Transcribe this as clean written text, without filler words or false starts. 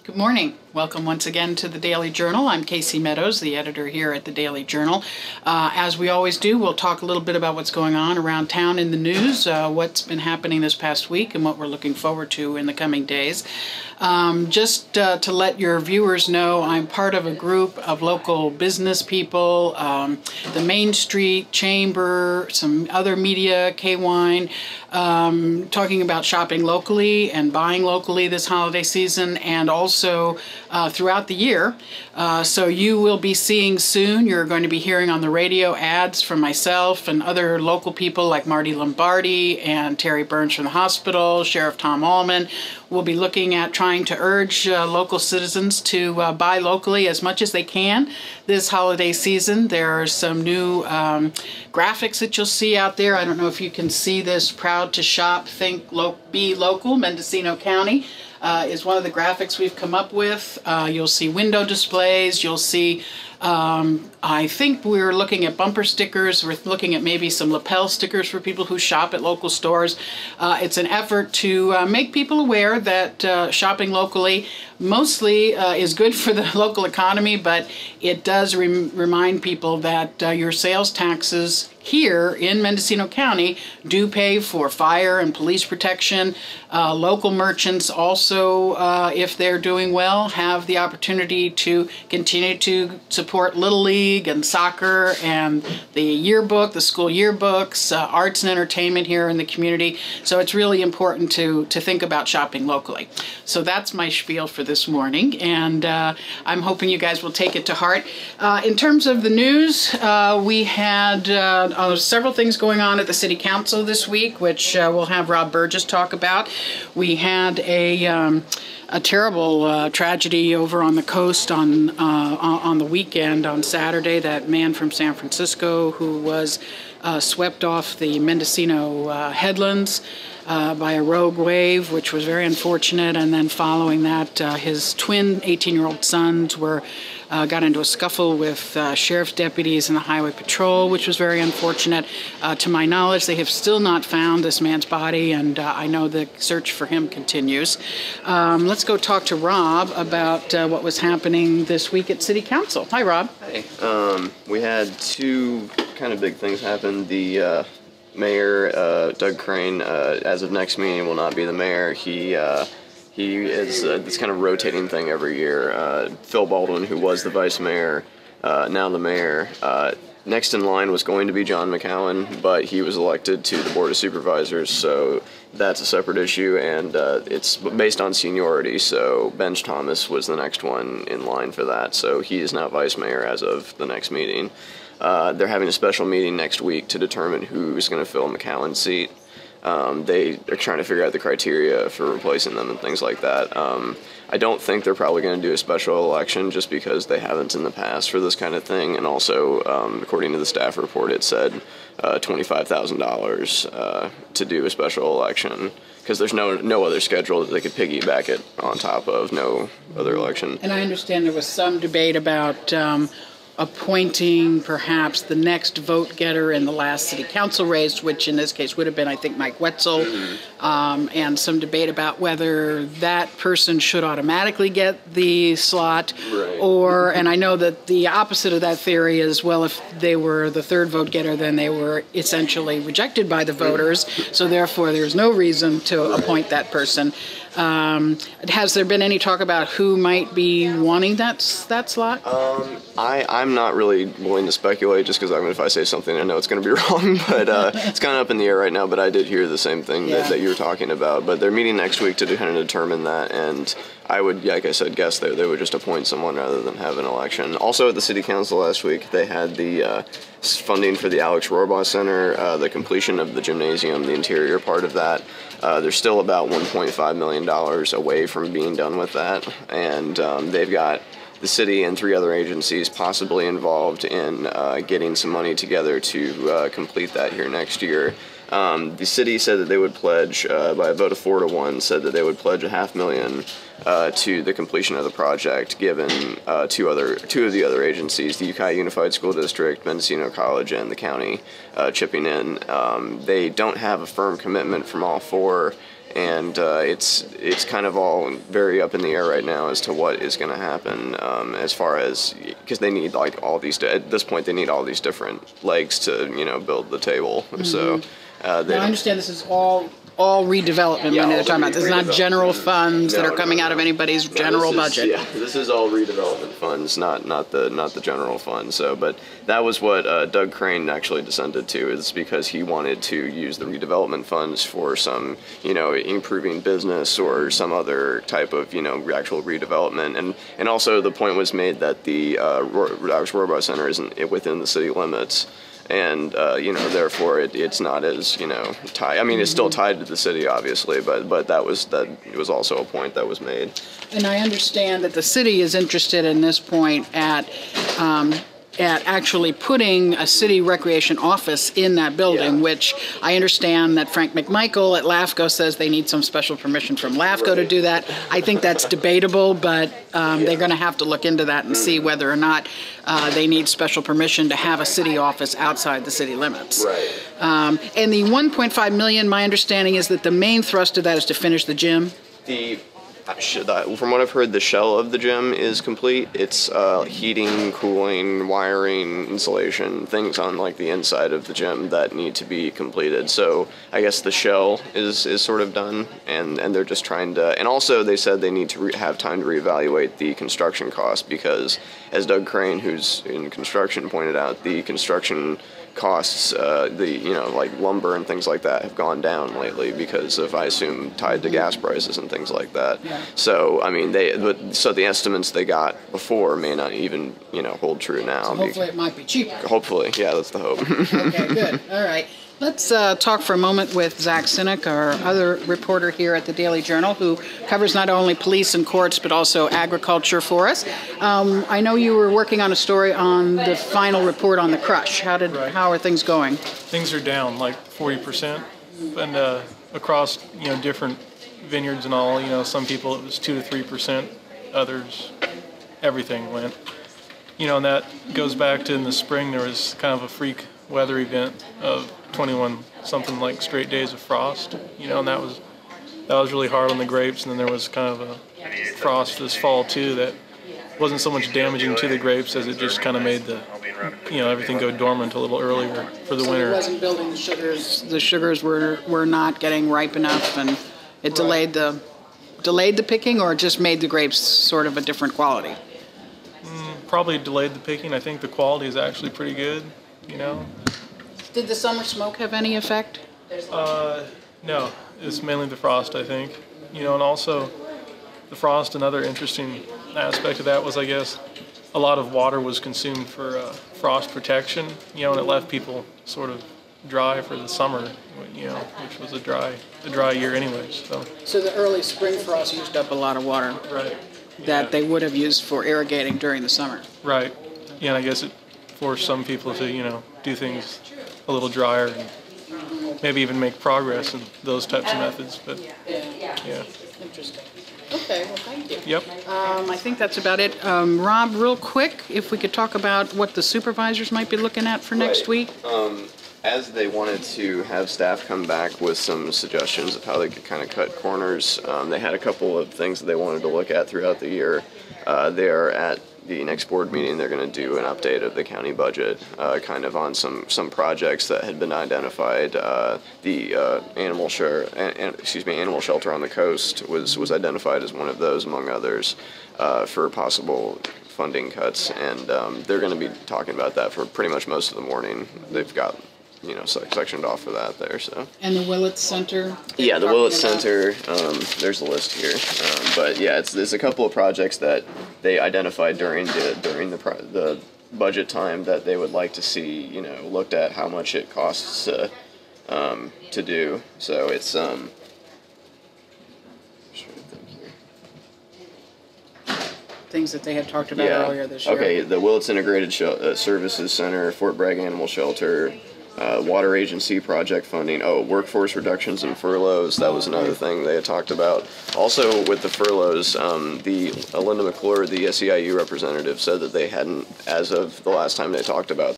Good morning. Welcome once again to the Daily Journal. I'm Casey Meadows, the editor here at the Daily Journal. As we always do, we'll talk a little bit about what's going on around town in the news, what's been happening this past week, and what we're looking forward to in the coming days. Just to let your viewers know, I'm part of a group of local business people, the Main Street Chamber, some other media, K-Wine, talking about shopping locally and buying locally this holiday season, and also throughout the year. So you will be seeing soon, you're going to be hearing on the radio ads from myself and other local people like Marty Lombardi and Terry Burns from the hospital, Sheriff Tom Allman. We'll be looking at trying to urge local citizens to buy locally as much as they can this holiday season. There are some new graphics that you'll see out there. I don't know if you can see this. Proud to shop, think, be local. Mendocino County is one of the graphics we've come up with. You'll see window displays. You'll see, I think we're looking at bumper stickers. We're looking at maybe some lapel stickers for people who shop at local stores. It's an effort to make people aware that shopping locally mostly is good for the local economy, but it does remind people that your sales taxes here in Mendocino County do pay for fire and police protection. Local merchants also, if they're doing well, have the opportunity to continue to support Little League and soccer and the yearbook, the school yearbooks, arts and entertainment here in the community. So it's really important to think about shopping locally. So that's my spiel for this morning, and I'm hoping you guys will take it to heart. In terms of the news, we had several things going on at the City Council this week, which we'll have Rob Burgess talk about. We had a terrible tragedy over on the coast on the weekend, on Saturday. That man from San Francisco who was swept off the Mendocino headlands by a rogue wave, which was very unfortunate. And then following that, his twin 18-year-old sons got into a scuffle with sheriff's deputies and the highway patrol, which was very unfortunate. To my knowledge, they have still not found this man's body, and I know the search for him continues. Let's go talk to Rob about what was happening this week at City Council. Hi, Rob. Hey. We had two kind of big things happen. The mayor, Doug Crane, as of next meeting will not be the mayor. He is this kind of rotating thing every year. Phil Baldwin, who was the vice mayor, now the mayor. Next in line was going to be John McCowan, but he was elected to the Board of Supervisors, so that's a separate issue, and it's based on seniority, so Benj Thomas was the next one in line for that, so he is now vice mayor as of the next meeting. They're having a special meeting next week to determine who's going to fill McCowan's seat. They are trying to figure out the criteria for replacing them and things like that. I don't think they're probably going to do a special election just because they haven't in the past for this kind of thing. And also, according to the staff report, it said $25,000 to do a special election because there's no other schedule that they could piggyback it on top of, no other election. And I understand there was some debate about appointing perhaps the next vote getter in the last city council race, which in this case would have been, I think, Mike Wetzel, and some debate about whether that person should automatically get the slot, right. Or, and I know that the opposite of that theory is, well, if they were the third vote getter, then they were essentially rejected by the voters, so therefore there's no reason to appoint that person. Has there been any talk about who might be wanting that slot? I'm not really willing to speculate just because if I say something I know it's going to be wrong, but it's kind of up in the air right now, but I did hear the same thing that you were talking about. But they're meeting next week to kind of determine that, and I would, like I said, guess they would just appoint someone rather than have an election. Also at the City Council last week, they had the funding for the Alex Rohrbaugh Center, the completion of the gymnasium, the interior part of that. They're still about $1.5 million away from being done with that, and they've got the city and 3 other agencies possibly involved in getting some money together to complete that here next year. The city said that they would pledge, by a vote of 4-1, said that they would pledge $500,000 to the completion of the project, given two of the other agencies, the Ukiah Unified School District, Mendocino College, and the county chipping in. They don't have a firm commitment from all 4, and it's kind of all very up in the air right now as to what is going to happen, as far as, because they need like all these, at this point they need all these different legs to build the table. So now, I understand this is all redevelopment money they're talking about. This is not general funds that are coming out of anybody's general budget. Yeah, this is all redevelopment funds, not the general fund. So, but that was what Doug Crane actually descended to, is because he wanted to use the redevelopment funds for some, improving business or some other type of, actual redevelopment. And also the point was made that the Roebuck Center isn't within the city limits. And therefore it's not as tied. I mean, it's still tied to the city, obviously, but it was also a point that was made. And I understand that the city is interested in this point at actually putting a city recreation office in that building, which I understand that Frank McMichael at LAFCO says they need some special permission from LAFCO to do that. I think that's debatable, but they're going to have to look into that and see whether or not they need special permission to have a city office outside the city limits. Right. And the $1.5 million, my understanding is that the main thrust of that is to finish the gym. From what I've heard, the shell of the gym is complete. It's heating, cooling, wiring, insulation, things on like the inside of the gym that need to be completed. So I guess the shell is sort of done, and they're just trying to. And also they said they need to have time to reevaluate the construction cost, because as Doug Crane, who's in construction, pointed out, the construction costs, like lumber and things like that, have gone down lately because of, I assume, tied to gas prices and things like that. Yeah. So I mean, so the estimates they got before may not even hold true now. So hopefully it might be cheaper. Hopefully, yeah, that's the hope. Okay, good. All right. Let's talk for a moment with Zach Sinek, our other reporter here at the Daily Journal, who covers not only police and courts, but also agriculture for us. I know you were working on a story on the final report on the crush. How are things going? Things are down like 40%, and across different vineyards and all. Some people it was 2 to 3%, others everything went. And that goes back to in the spring there was kind of a freak weather event of 21 something like straight days of frost, and that was really hard on the grapes. And then there was kind of a frost this fall too that wasn't so much damaging to the grapes as it just kind of made the everything go dormant a little earlier for the winter. It wasn't building the sugars. The sugars were not getting ripe enough, and it delayed the picking, or it just made the grapes sort of a different quality. Probably delayed the picking. I think the quality is actually pretty good. Did the summer smoke have any effect? No, it's mainly the frost, I think. And also the frost, another interesting aspect of that was, I guess, a lot of water was consumed for frost protection, and it left people sort of dry for the summer, which was a dry year anyways. So the early spring frost used up a lot of water. Right. That they would have used for irrigating during the summer. Right. Yeah, and I guess it forced some people to, do things a little drier and maybe even make progress in those types of methods. But yeah. Interesting. Okay, well, thank you. Yep. I think that's about it. Rob, real quick, if we could talk about what the supervisors might be looking at for next week. As they wanted to have staff come back with some suggestions of how they could kind of cut corners, they had a couple of things that they wanted to look at throughout the year. They're at the next board meeting. They're going to do an update of the county budget, kind of on some projects that had been identified. The animal shelter on the coast was identified as one of those, among others, for possible funding cuts, and they're going to be talking about that for pretty much most of the morning. They've got sectioned off for that there. So. And the Willits Center? Yeah, the Willits Center, there's the list here. But yeah, there's a couple of projects that they identified during the budget time that they would like to see, looked at how much it costs to do. So it's, things that they had talked about earlier this year. Okay, the Willits Integrated Services Center, Fort Bragg Animal Shelter, water agency project funding. Workforce reductions and furloughs. That was another thing they had talked about. Also, with the furloughs, Linda McClure, the SEIU representative, said that they hadn't, as of the last time they talked about